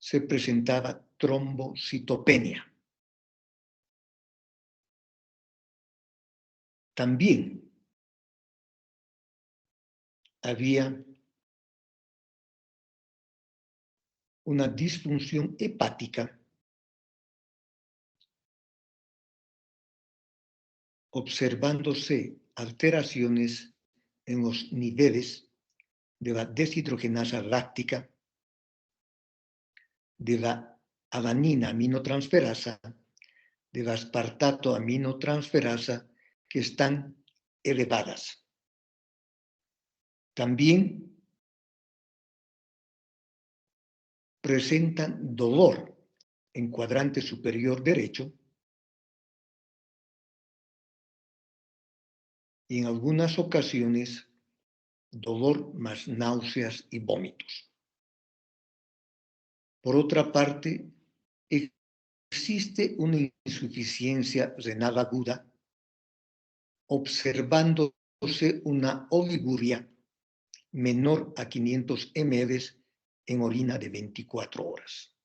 se presentaba trombocitopenia. También había una disfunción hepática observándose alteraciones en los niveles de la deshidrogenasa láctica, de la alanina aminotransferasa, de la aspartato aminotransferasa, que están elevadas. También presentan dolor en cuadrante superior derecho y en algunas ocasiones dolor más náuseas y vómitos. Por otra parte, existe una insuficiencia renal aguda, observándose una oliguria menor a 500 ml en orina de 24 horas.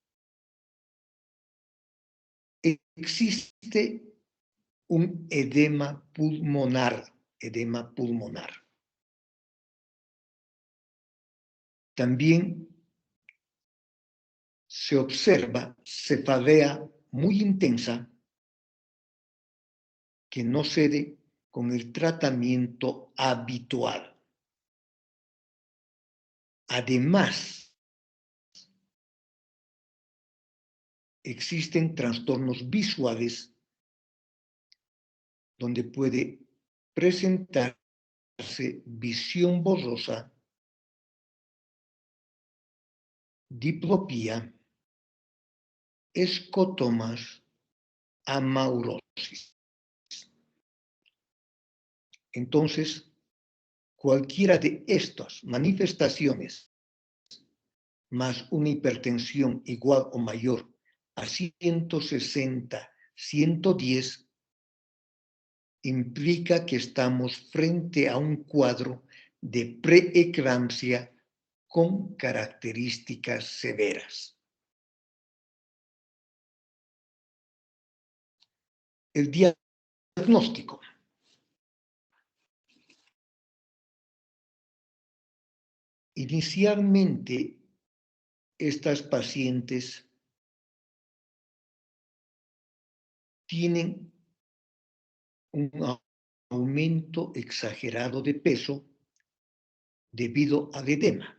Existe un edema pulmonar. También se observa cefalea muy intensa que no cede con el tratamiento habitual. Además, existen trastornos visuales donde puede presentarse visión borrosa, diplopía, escotomas, amaurosis. Entonces, cualquiera de estas manifestaciones, más una hipertensión igual o mayor a 160/110, implica que estamos frente a un cuadro de preeclampsia con características severas. El diagnóstico. Inicialmente, estas pacientes tienen un aumento exagerado de peso debido al edema.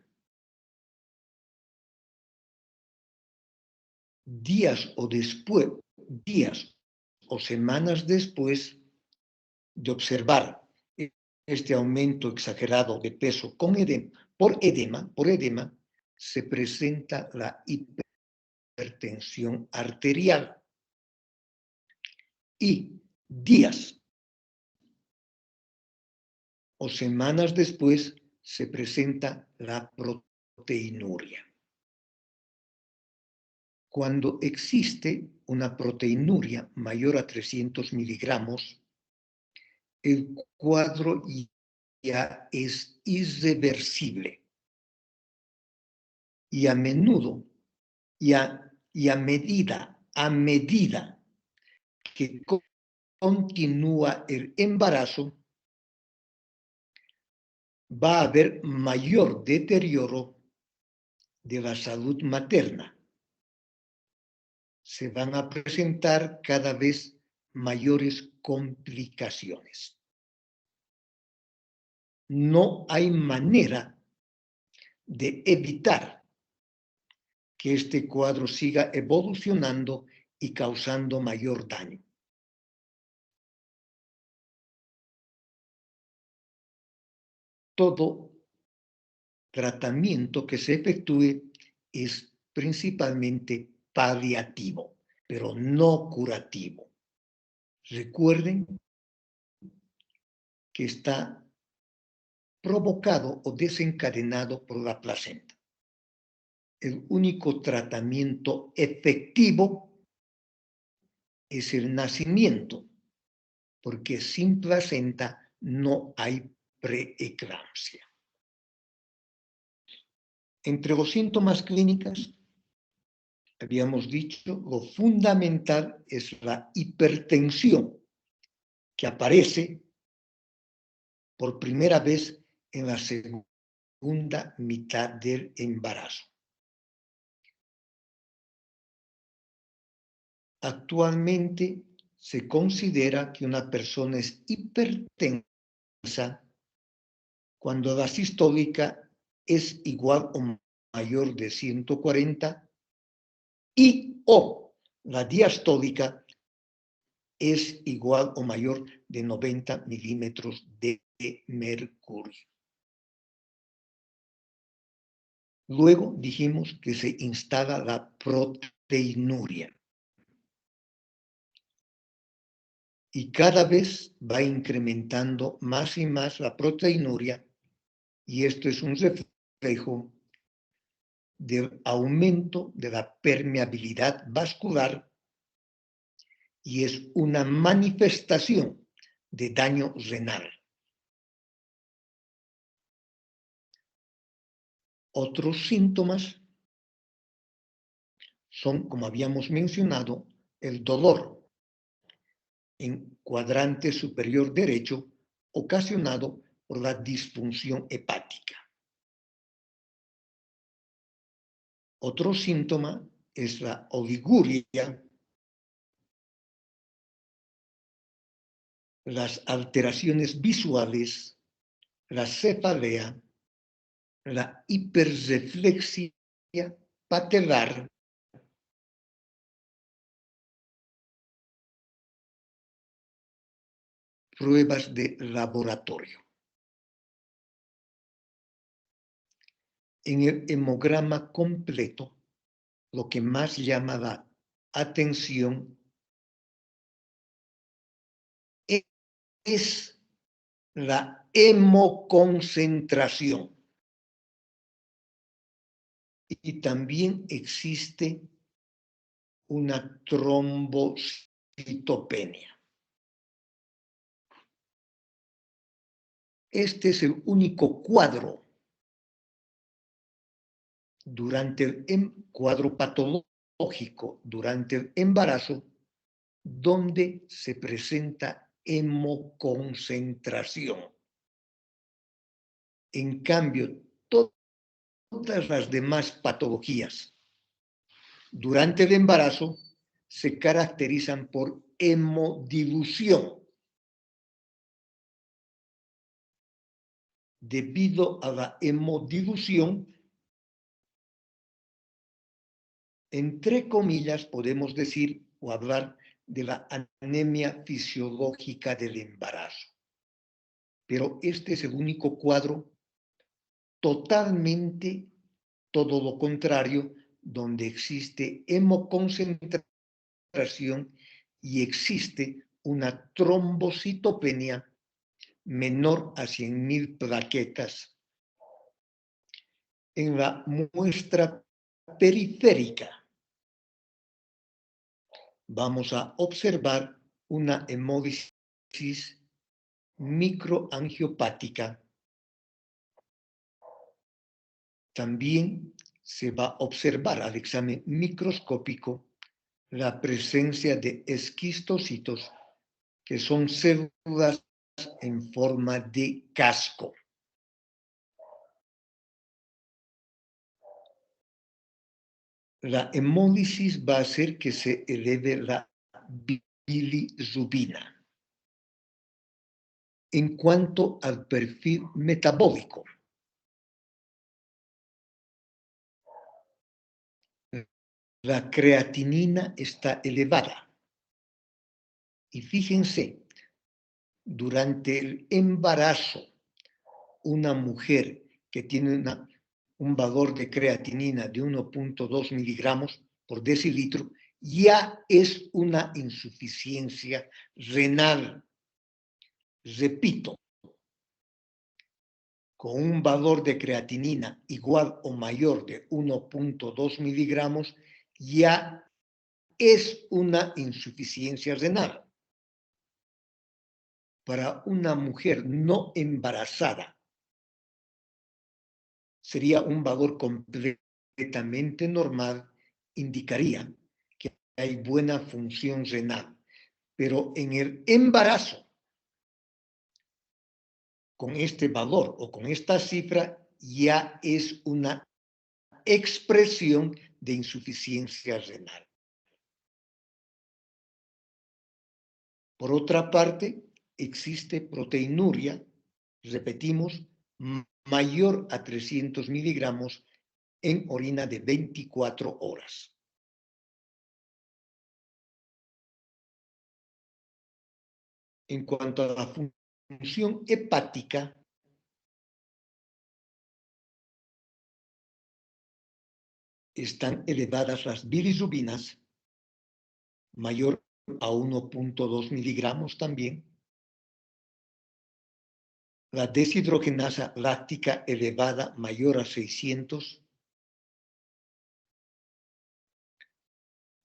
Días o semanas después de observar este aumento exagerado de peso por edema, se presenta la hipertensión arterial. Y días o semanas después se presenta la proteinuria. Cuando existe una proteinuria mayor a 300 miligramos, el cuadro ya es irreversible. Y a menudo, y a medida que continúa el embarazo, va a haber mayor deterioro de la salud materna. Se van a presentar cada vez mayores complicaciones. No hay manera de evitar que este cuadro siga evolucionando y causando mayor daño. Todo tratamiento que se efectúe es principalmente paliativo, pero no curativo. Recuerden que está provocado o desencadenado por la placenta. El único tratamiento efectivo es el nacimiento, porque sin placenta no hay preeclampsia. Entre los síntomas clínicos habíamos dicho, lo fundamental es la hipertensión, que aparece por primera vez en la segunda mitad del embarazo. Actualmente se considera que una persona es hipertensa cuando la sistólica es igual o mayor de 140 y o la diastólica es igual o mayor de 90 milímetros de mercurio. Luego dijimos que se instala la proteinuria. Y cada vez va incrementando más y más la proteinuria, y esto es un reflejo del aumento de la permeabilidad vascular y es una manifestación de daño renal. Otros síntomas son, como habíamos mencionado, el dolor en cuadrante superior derecho ocasionado por la disfunción hepática. Otro síntoma es la oliguria, las alteraciones visuales, la cefalea, la hiperreflexia patelar, pruebas de laboratorio. En el hemograma completo, lo que más llama la atención es la hemoconcentración. Y también existe una trombocitopenia. Este es el único cuadro durante el cuadro patológico durante el embarazo donde se presenta hemoconcentración. En cambio, todas las demás patologías durante el embarazo se caracterizan por hemodilución. Debido a la hemodilución, entre comillas, podemos decir o hablar de la anemia fisiológica del embarazo. Pero este es el único cuadro totalmente todo lo contrario, donde existe hemoconcentración y existe una trombocitopenia menor a 100.000 plaquetas. En la muestra periférica vamos a observar una hemólisis microangiopática. También se va a observar al examen microscópico la presencia de esquistocitos, que son células en forma de casco. La hemólisis va a hacer que se eleve la bilirrubina. En cuanto al perfil metabólico, la creatinina está elevada. Y fíjense, durante el embarazo, una mujer que tiene un valor de creatinina de 1.2 miligramos por decilitro ya es una insuficiencia renal. Repito, con un valor de creatinina igual o mayor de 1.2 miligramos ya es una insuficiencia renal. Para una mujer no embarazada sería un valor completamente normal indicaría que hay buena función renal, pero en el embarazo, con este valor o con esta cifra, ya es una expresión de insuficiencia renal. Por otra parte, existe proteinuria, repetimos, mayor a 300 miligramos en orina de 24 horas. En cuanto a la función hepática, están elevadas las bilirrubinas, mayor a 1.2 miligramos también, la deshidrogenasa láctica elevada mayor a 600,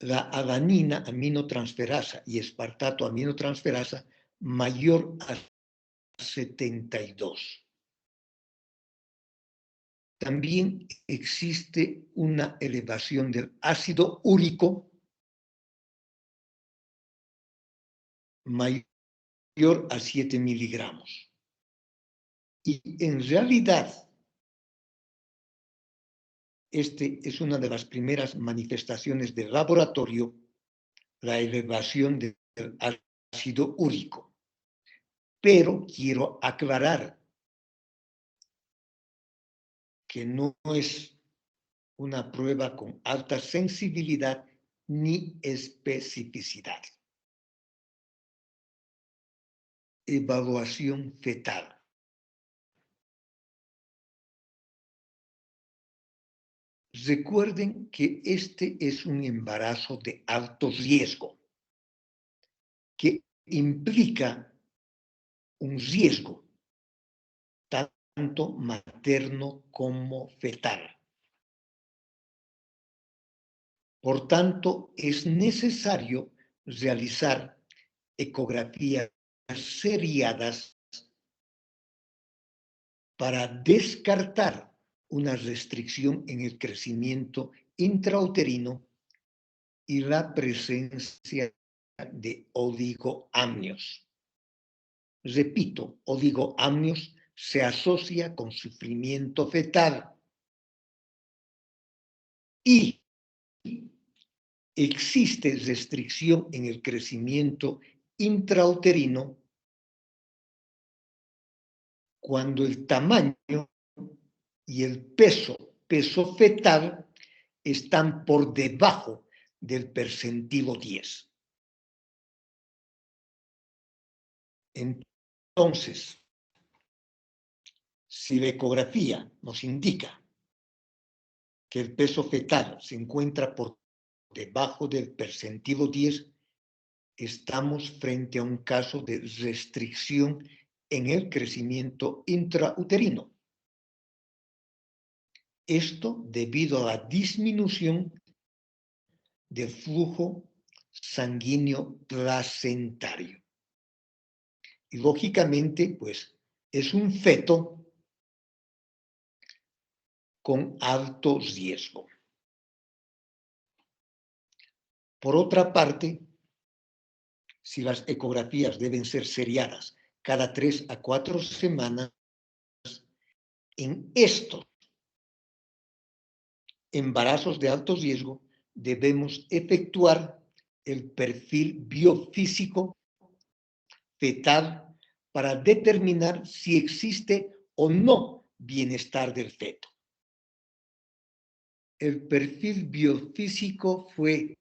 la alanina aminotransferasa y espartato aminotransferasa mayor a 72. También existe una elevación del ácido úrico mayor a 7 miligramos. Y en realidad, este es una de las primeras manifestaciones del laboratorio, la elevación del ácido úrico. Pero quiero aclarar que no es una prueba con alta sensibilidad ni especificidad. Evaluación fetal. Recuerden que este es un embarazo de alto riesgo, que implica un riesgo tanto materno como fetal. Por tanto, es necesario realizar ecografías seriadas para descartar una restricción en el crecimiento intrauterino y la presencia de oligoamnios. Repito, oligoamnios se asocia con sufrimiento fetal y existe restricción en el crecimiento intrauterino cuando el tamaño y el peso fetal, están por debajo del percentilo 10. Entonces, si la ecografía nos indica que el peso fetal se encuentra por debajo del percentilo 10, estamos frente a un caso de restricción en el crecimiento intrauterino. Esto debido a la disminución del flujo sanguíneo placentario. Y lógicamente, pues, es un feto con alto riesgo. Por otra parte, si las ecografías deben ser seriadas cada 3 a 4 semanas, en estos embarazos de alto riesgo debemos efectuar el perfil biofísico fetal para determinar si existe o no bienestar del feto. El perfil biofísico fue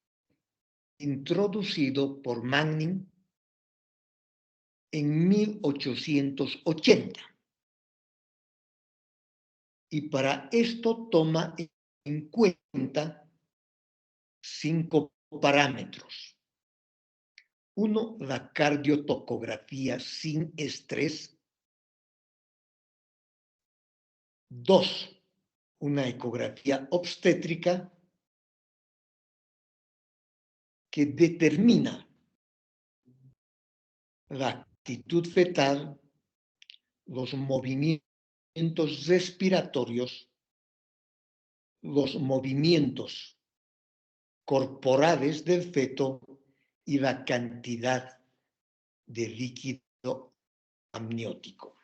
introducido por Manning en 1880 y para esto toma en cuenta 5 parámetros. 1, la cardiotocografía sin estrés. 2, una ecografía obstétrica que determina la actitud fetal, los movimientos respiratorios, los movimientos corporales del feto y la cantidad de líquido amniótico.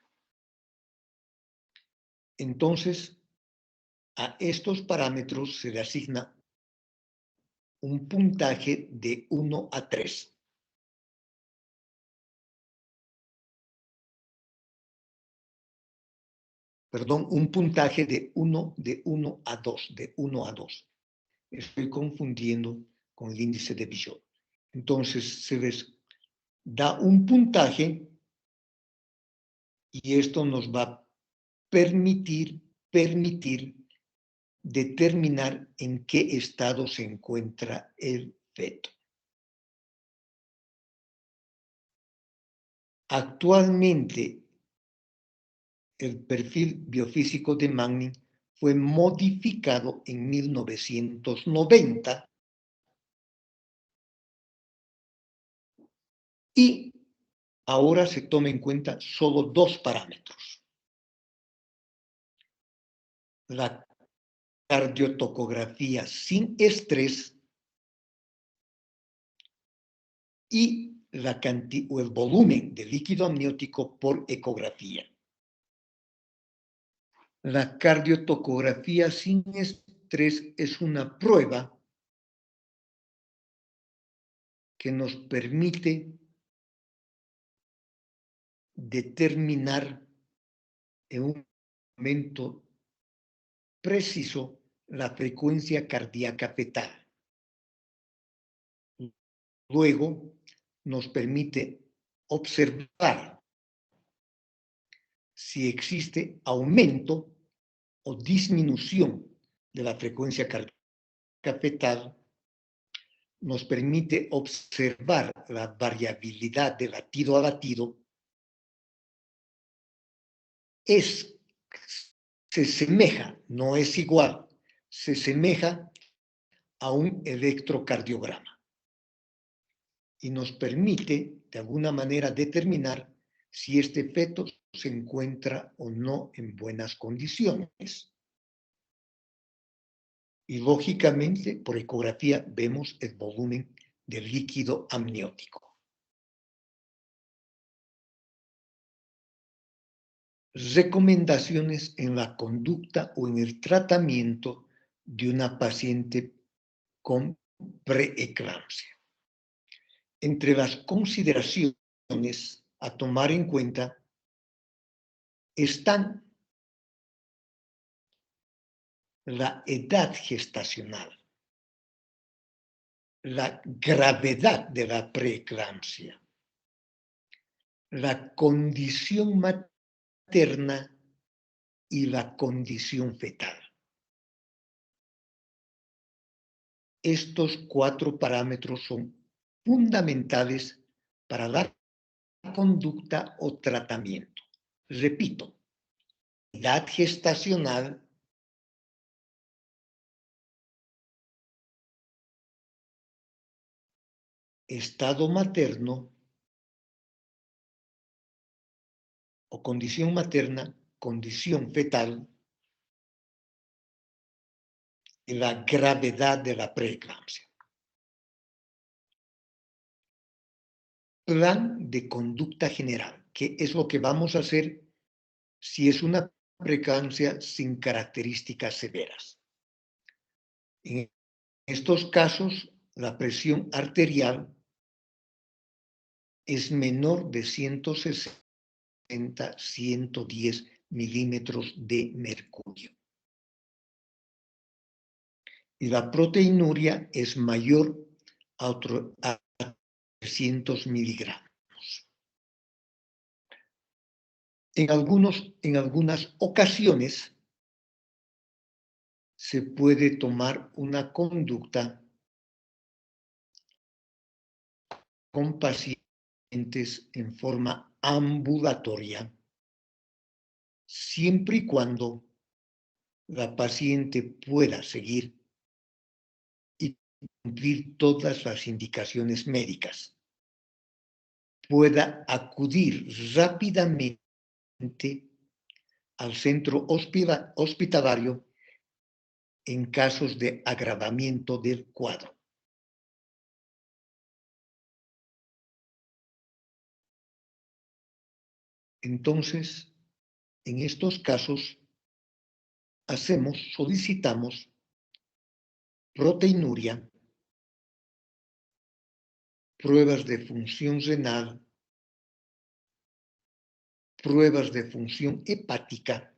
Entonces, a estos parámetros se le asigna un puntaje de 1 a 3. Perdón, un puntaje de 1 a 2, de 1 a 2. Estoy confundiendo con el índice de Biot. Entonces, se les da un puntaje y esto nos va a permitir determinar en qué estado se encuentra el feto. Actualmente, el perfil biofísico de Manning fue modificado en 1990 y ahora se toma en cuenta solo 2 parámetros. La cardiotocografía sin estrés y el volumen de líquido amniótico por ecografía. La cardiotocografía sin estrés es una prueba que nos permite determinar en un momento preciso la frecuencia cardíaca fetal. Luego, nos permite observar si existe aumento o disminución de la frecuencia cardíaca fetal, nos permite observar la variabilidad de latido a latido, se semeja, no es igual, se semeja a un electrocardiograma y nos permite, de alguna manera, determinar si este feto se encuentra o no en buenas condiciones. Y lógicamente, por ecografía, vemos el volumen del líquido amniótico. Recomendaciones en la conducta o en el tratamiento de una paciente con preeclampsia. Entre las consideraciones a tomar en cuenta están la edad gestacional, la gravedad de la preeclampsia, la condición materna y la condición fetal. Estos 4 parámetros son fundamentales para la conducta o tratamiento. Repito, edad gestacional, estado materno o condición materna, condición fetal y la gravedad de la preeclampsia. Plan de conducta general, que es lo que vamos a hacer si es una preeclampsia sin características severas. En estos casos, la presión arterial es menor de 160-110 milímetros de mercurio. Y la proteinuria es mayor a 300 miligramos. En algunas ocasiones se puede tomar una conducta con pacientes en forma ambulatoria, siempre y cuando la paciente pueda seguir y cumplir todas las indicaciones médicas, pueda acudir rápidamente al centro hospitalario en casos de agravamiento del cuadro. Entonces, en estos casos, solicitamos proteinuria, pruebas de función renal, pruebas de función hepática,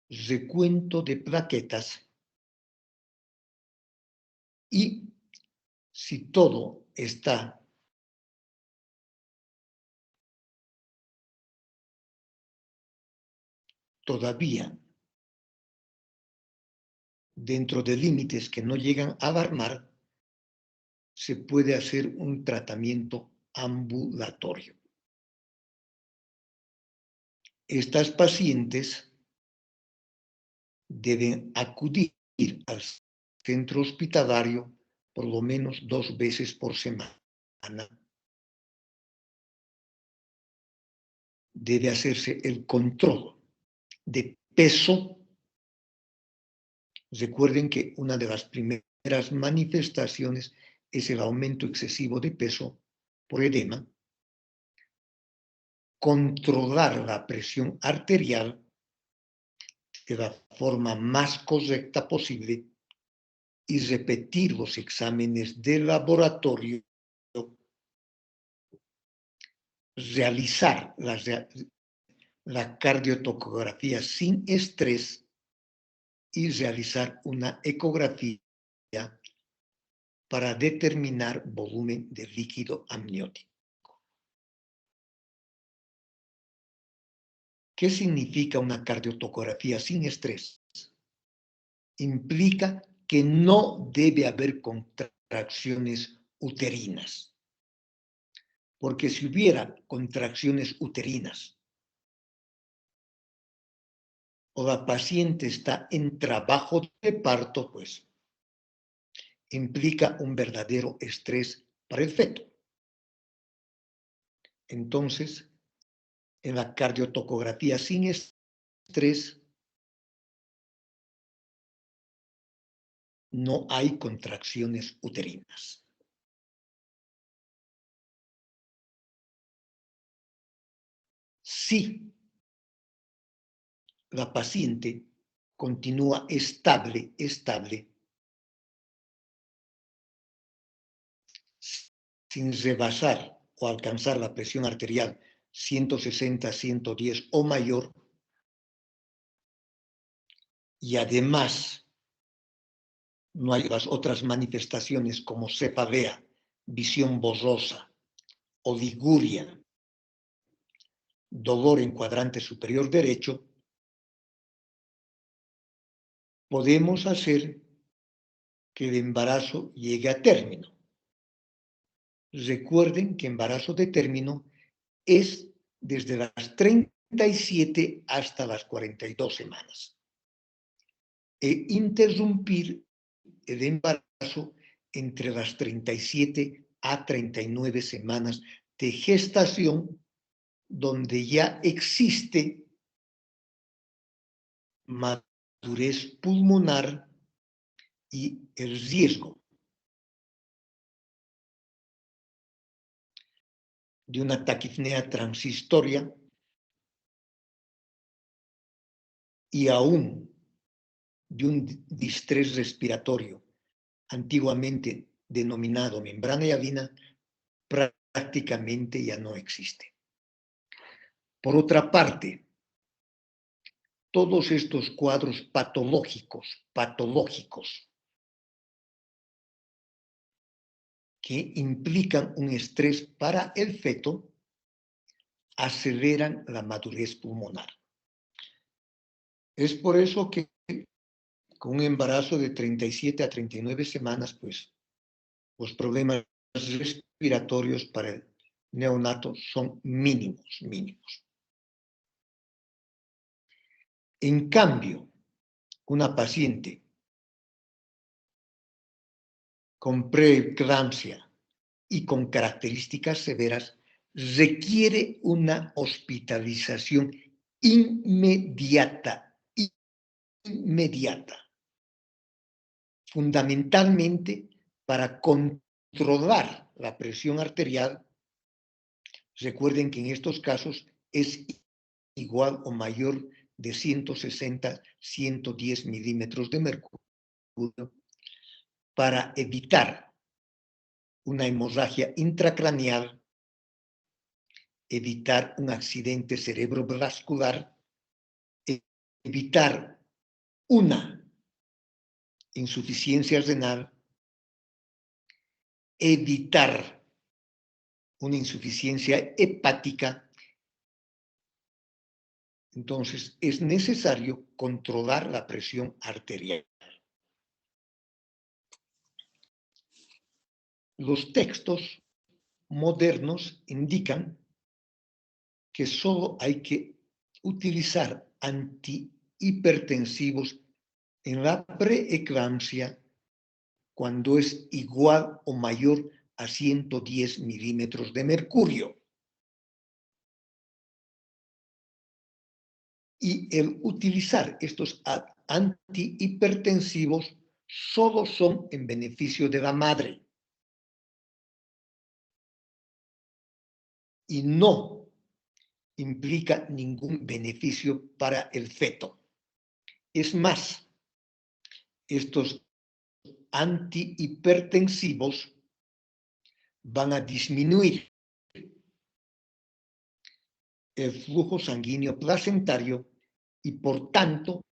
recuento de plaquetas y si todo está todavía dentro de límites que no llegan a alarmar, se puede hacer un tratamiento ambulatorio. Estas pacientes deben acudir al centro hospitalario por lo menos 2 veces por semana. Debe hacerse el control de peso. Recuerden que una de las primeras manifestaciones es el aumento excesivo de peso por edema. Controlar la presión arterial de la forma más correcta posible y repetir los exámenes de laboratorio, realizar la cardiotocografía sin estrés y realizar una ecografía para determinar volumen de líquido amniótico. ¿Qué significa una cardiotocografía sin estrés? Implica que no debe haber contracciones uterinas. Porque si hubiera contracciones uterinas o la paciente está en trabajo de parto, pues implica un verdadero estrés para el feto. Entonces, en la cardiotocografía sin estrés no hay contracciones uterinas. Si la paciente continúa estable, sin rebasar o alcanzar la presión arterial 160, 110 o mayor, y además no hay las otras manifestaciones como cefalea, visión borrosa, oliguria, dolor en cuadrante superior derecho, podemos hacer que el embarazo llegue a término. Recuerden que embarazo de término es desde las 37 hasta las 42 semanas. E interrumpir el embarazo entre las 37 a 39 semanas de gestación, donde ya existe madurez pulmonar y el riesgo de una taquipnea transitoria y aún de un distrés respiratorio, antiguamente denominado membrana hialina, prácticamente ya no existe. Por otra parte, todos estos cuadros patológicos, que implican un estrés para el feto, aceleran la madurez pulmonar. Es por eso que con un embarazo de 37 a 39 semanas, pues los problemas respiratorios para el neonato son mínimos. En cambio, una paciente con preeclampsia y con características severas requiere una hospitalización inmediata, fundamentalmente para controlar controlar la presión arterial, recuerden que en estos casos es igual o mayor de 160, 110 milímetros de mercurio, para evitar una hemorragia intracraneal, evitar un accidente cerebrovascular, evitar una insuficiencia renal, evitar una insuficiencia hepática. Entonces, es necesario controlar la presión arterial. Los textos modernos indican que solo hay que utilizar antihipertensivos en la preeclampsia cuando es igual o mayor a 110 milímetros de mercurio. Y el utilizar estos antihipertensivos solo son en beneficio de la madre y no implica ningún beneficio para el feto. Es más, estos antihipertensivos van a disminuir el flujo sanguíneo placentario y por tanto,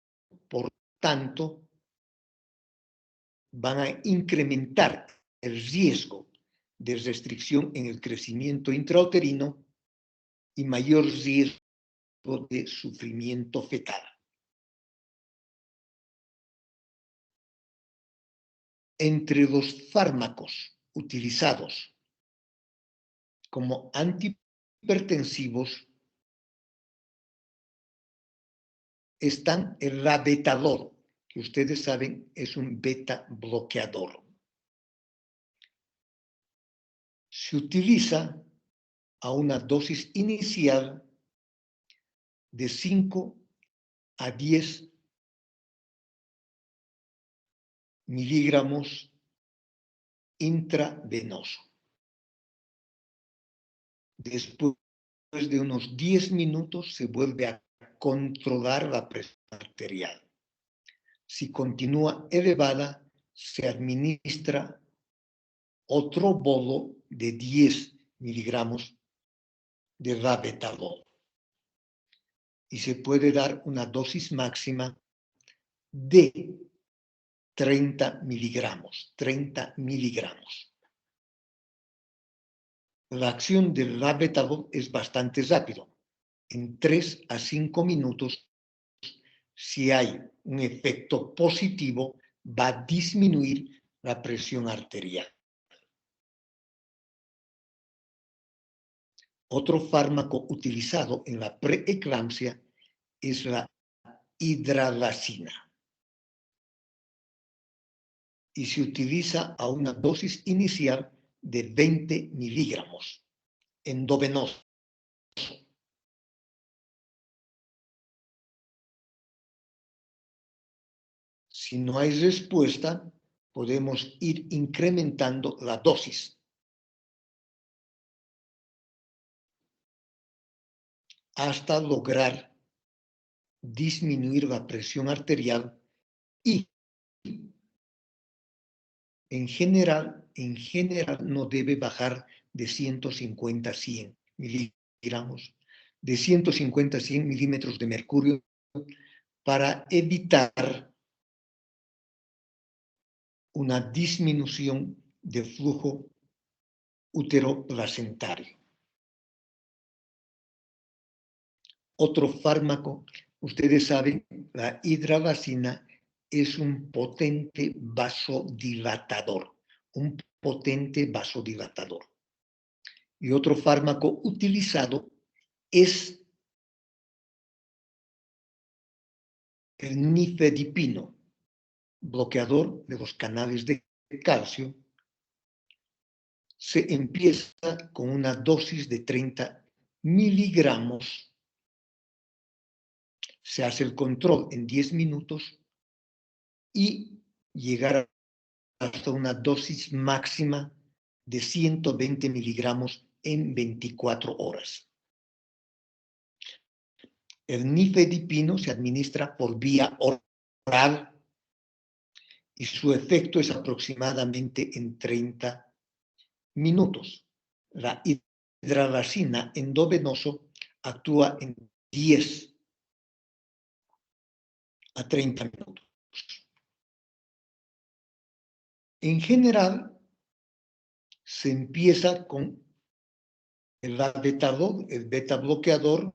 van a incrementar el riesgo de restricción en el crecimiento intrauterino y mayor riesgo de sufrimiento fetal. Entre los fármacos utilizados como antihipertensivos están el labetalol, que ustedes saben es un beta bloqueador. Se utiliza a una dosis inicial de 5 a 10 miligramos intravenoso. Después de unos 10 minutos se vuelve a controlar la presión arterial. Si continúa elevada, se administra otro bolo de 10 miligramos de labetalol. Y se puede dar una dosis máxima de 30 miligramos. La acción del labetalol es bastante rápido. En 3 a 5 minutos, si hay un efecto positivo, va a disminuir la presión arterial. Otro fármaco utilizado en la preeclampsia es la hidralazina. Y se utiliza a una dosis inicial de 20 miligramos endovenoso. Si no hay respuesta, podemos ir incrementando la dosis hasta lograr disminuir la presión arterial y en general no debe bajar de 150 a 100 miligramos, de 150 a 100 milímetros de mercurio para evitar una disminución del flujo uteroplacentario. Otro fármaco, ustedes saben, la hidralazina es un potente vasodilatador, Y otro fármaco utilizado es el nifedipino, bloqueador de los canales de calcio. Se empieza con una dosis de 30 miligramos. Se hace el control en 10 minutos y llegar hasta una dosis máxima de 120 miligramos en 24 horas. El nifedipino se administra por vía oral y su efecto es aproximadamente en 30 minutos. La hidralazina endovenoso actúa en 10 a 30 minutos. En general, se empieza con el beta bloqueador,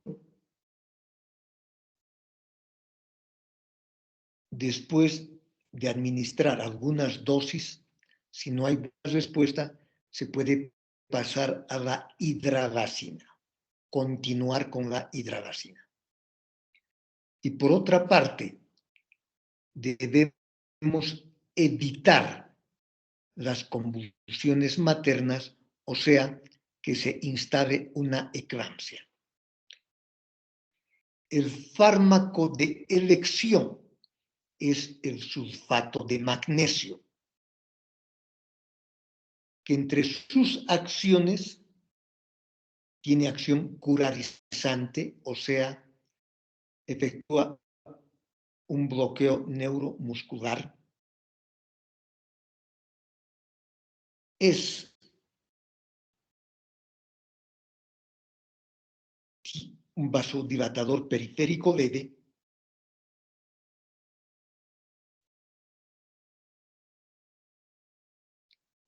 después de administrar algunas dosis. Si no hay respuesta, se puede pasar a la hidralazina, continuar con la hidralazina. Y por otra parte, debemos evitar las convulsiones maternas, o sea, que se instale una eclampsia. El fármaco de elección es el sulfato de magnesio, que entre sus acciones tiene acción curarizante, o sea, efectúa un bloqueo neuromuscular. Es un vasodilatador periférico leve.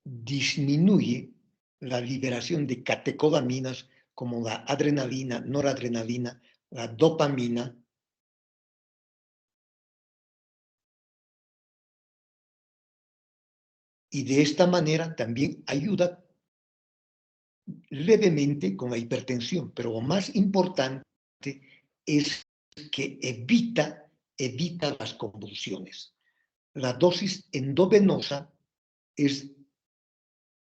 Disminuye la liberación de catecolaminas como la adrenalina, noradrenalina, la dopamina. Y de esta manera también ayuda levemente con la hipertensión, pero lo más importante es que evita las convulsiones. La dosis endovenosa es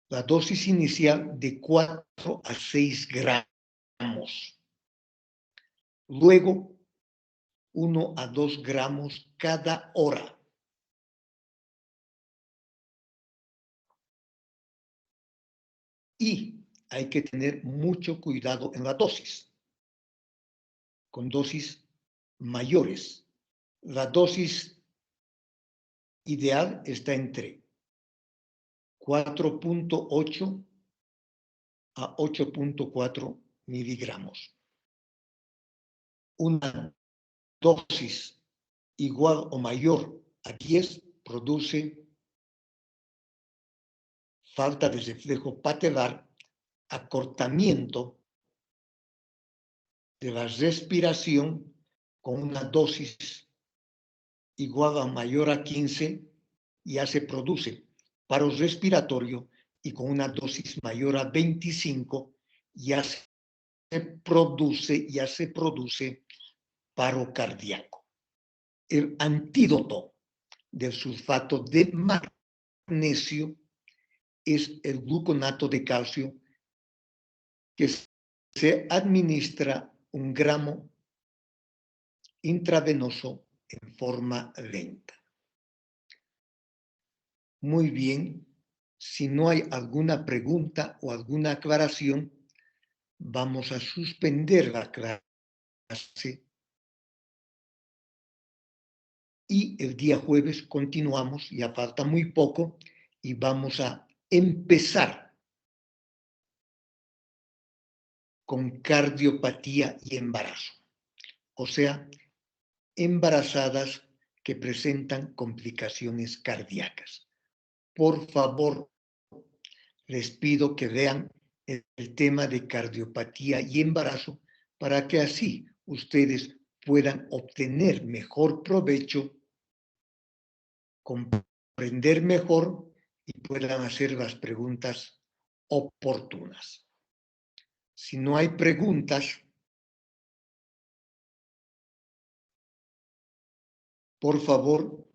la dosis inicial de 4 a 6 gramos. Luego, 1 a 2 gramos cada hora. Y hay que tener mucho cuidado en la dosis, con dosis mayores. La dosis ideal está entre 4.8 a 8.4 miligramos. Una dosis igual o mayor a 10 produce falta de reflejo patelar, acortamiento de la respiración. Con una dosis igual o mayor a 15 ya se produce paro respiratorio, y con una dosis mayor a 25 ya se produce paro cardíaco. El antídoto del sulfato de magnesio es el gluconato de calcio, que se administra 1 gramo intravenoso en forma lenta. Muy bien, si no hay alguna pregunta o alguna aclaración, vamos a suspender la clase y el día jueves continuamos, ya falta muy poco, y vamos a empezar con cardiopatía y embarazo, o sea, embarazadas que presentan complicaciones cardíacas. Por favor, les pido que vean el tema de cardiopatía y embarazo para que así ustedes puedan obtener mejor provecho, comprender mejor y puedan hacer las preguntas oportunas. Si no hay preguntas, por favor,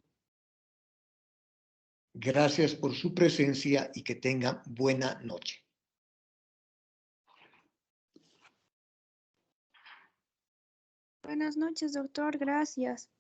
gracias por su presencia y que tengan buena noche. Buenas noches, doctor. Gracias.